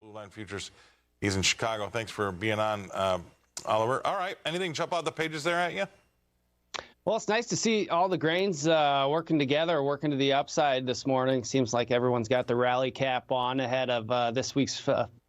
Blue Line Futures. He's in Chicago. Thanks for being on, Oliver. All right. Anything jump out the pages there at you? Well, it's nice to see all the grains working together, working to the upside this morning. Seems like everyone's got the rally cap on ahead of this week's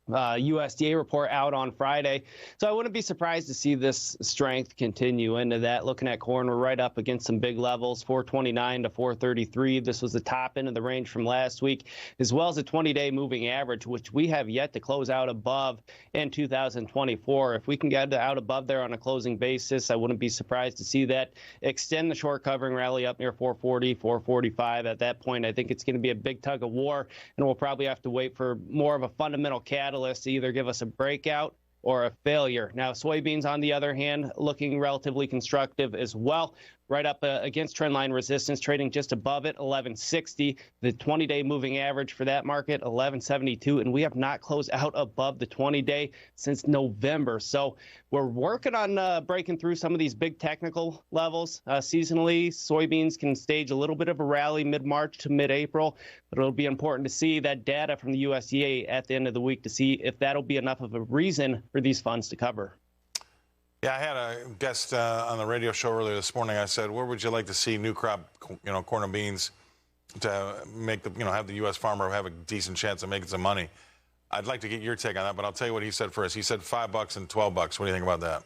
USDA report out on Friday. So I wouldn't be surprised to see this strength continue into that. Looking at corn, we're right up against some big levels, 429 to 433. This was the top end of the range from last week, as well as a 20-day moving average, which we have yet to close out above in 2024. If we can get out above there on a closing basis, I wouldn't be surprised to see that extend the short covering rally up near 440, 445. At that point, I think it's going to be a big tug of war, and we'll probably have to wait for more of a fundamental catalyst to either give us a breakout or a failure. Now, soybeans, on the other hand, looking relatively constructive as well. Right up against trendline resistance, trading just above it, 1160. The 20-day moving average for that market, 1172. And we have not closed out above the 20-day since November. So we're working on breaking through some of these big technical levels. Seasonally, soybeans can stage a little bit of a rally mid-March to mid-April. But it'll be important to see that data from the USDA at the end of the week to see if that'll be enough of a reason for these funds to cover. Yeah, I had a guest on the radio show earlier this morning. I said, where would you like to see new crop, corn and beans to make the, have the U.S. farmer have a decent chance of making some money? I'd like to get your take on that, but I'll tell you what he said first. He said $5 and $12. What do you think about that?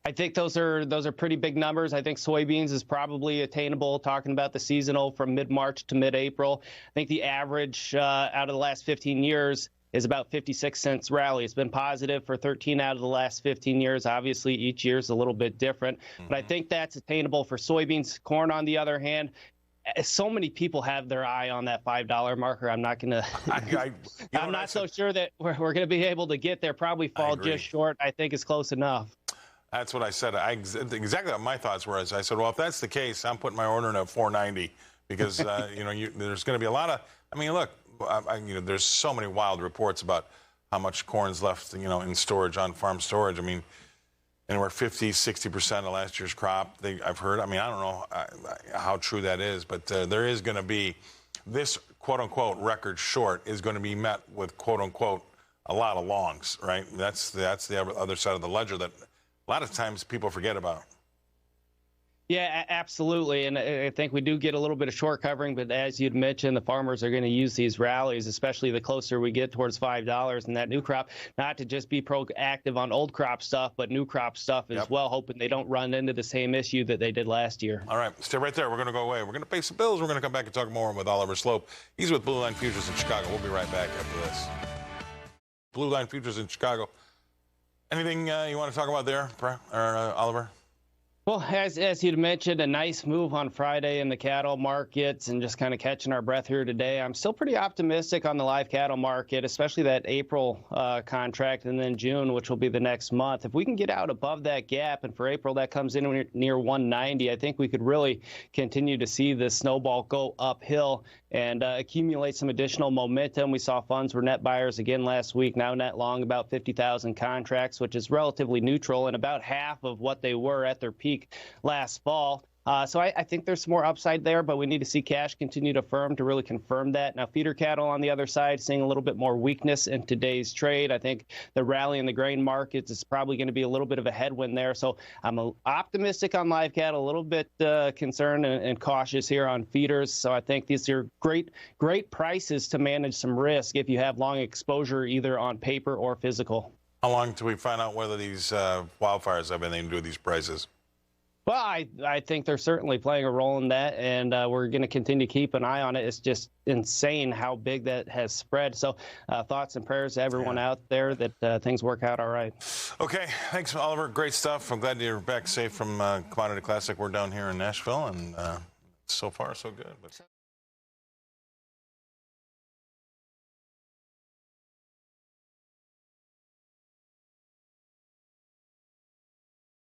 I think those are pretty big numbers. I think soybeans is probably attainable, talking about the seasonal from mid-March to mid-April. I think the average out of the last 15 years is about 56 cents rally. It's been positive for 13 out of the last 15 years. Obviously, each year is a little bit different, but I think that's attainable for soybeans. Corn, on the other hand, so many people have their eye on that $5 marker. I'm not going to. I'm not so sure that we're going to be able to get there. Probably fall just short. I think it's close enough. That's what I said. Exactly what my thoughts were. As I said, well, if that's the case, I'm putting my order in at 490 because there's going to be a lot of. I mean, look. There's so many wild reports about how much corn's left, in storage, on farm storage. I mean, anywhere 50, 60% of last year's crop, I've heard. I mean, I don't know how true that is, but there is going to be this quote-unquote record short is going to be met with quote-unquote a lot of longs, right? That's the other side of the ledger that a lot of times people forget about. Yeah, absolutely. And I think we do get a little bit of short covering, but as you'd mentioned, the farmers are going to use these rallies, especially the closer we get towards $5 in that new crop, not to just be proactive on old crop stuff, but new crop stuff as well, hoping they don't run into the same issue that they did last year. All right, stay right there. We're going to go away. We're going to pay some bills. We're going to come back and talk more with Oliver Sloup. He's with Blue Line Futures in Chicago. We'll be right back after this. Blue Line Futures in Chicago. Anything you want to talk about there, Oliver? Well, as you'd mentioned, a nice move on Friday in the cattle markets and just kind of catching our breath here today. I'm still pretty optimistic on the live cattle market, especially that April contract and then June, which will be the next month. If we can get out above that gap, and for April that comes in near 190, I think we could really continue to see this snowball go uphill and accumulate some additional momentum. We saw funds were net buyers again last week, now net long about 50,000 contracts, which is relatively neutral and about half of what they were at their peak last fall. So I think there's some more upside there, but we need to see cash continue to firm to really confirm that. Now, feeder cattle on the other side, seeing a little bit more weakness in today's trade. I think the rally in the grain markets is probably going to be a little bit of a headwind there. So I'm optimistic on live cattle, a little bit concerned and cautious here on feeders. So I think these are great prices to manage some risk if you have long exposure either on paper or physical. How long till we find out whether these wildfires have anything to do with these prices? Well, I think they're certainly playing a role in that, and we're going to continue to keep an eye on it. It's just insane how big that has spread. So thoughts and prayers to everyone out there that things work out all right. Okay. Thanks, Oliver. Great stuff. I'm glad you're back safe from Commodity Classic. We're down here in Nashville, and so far, so good. But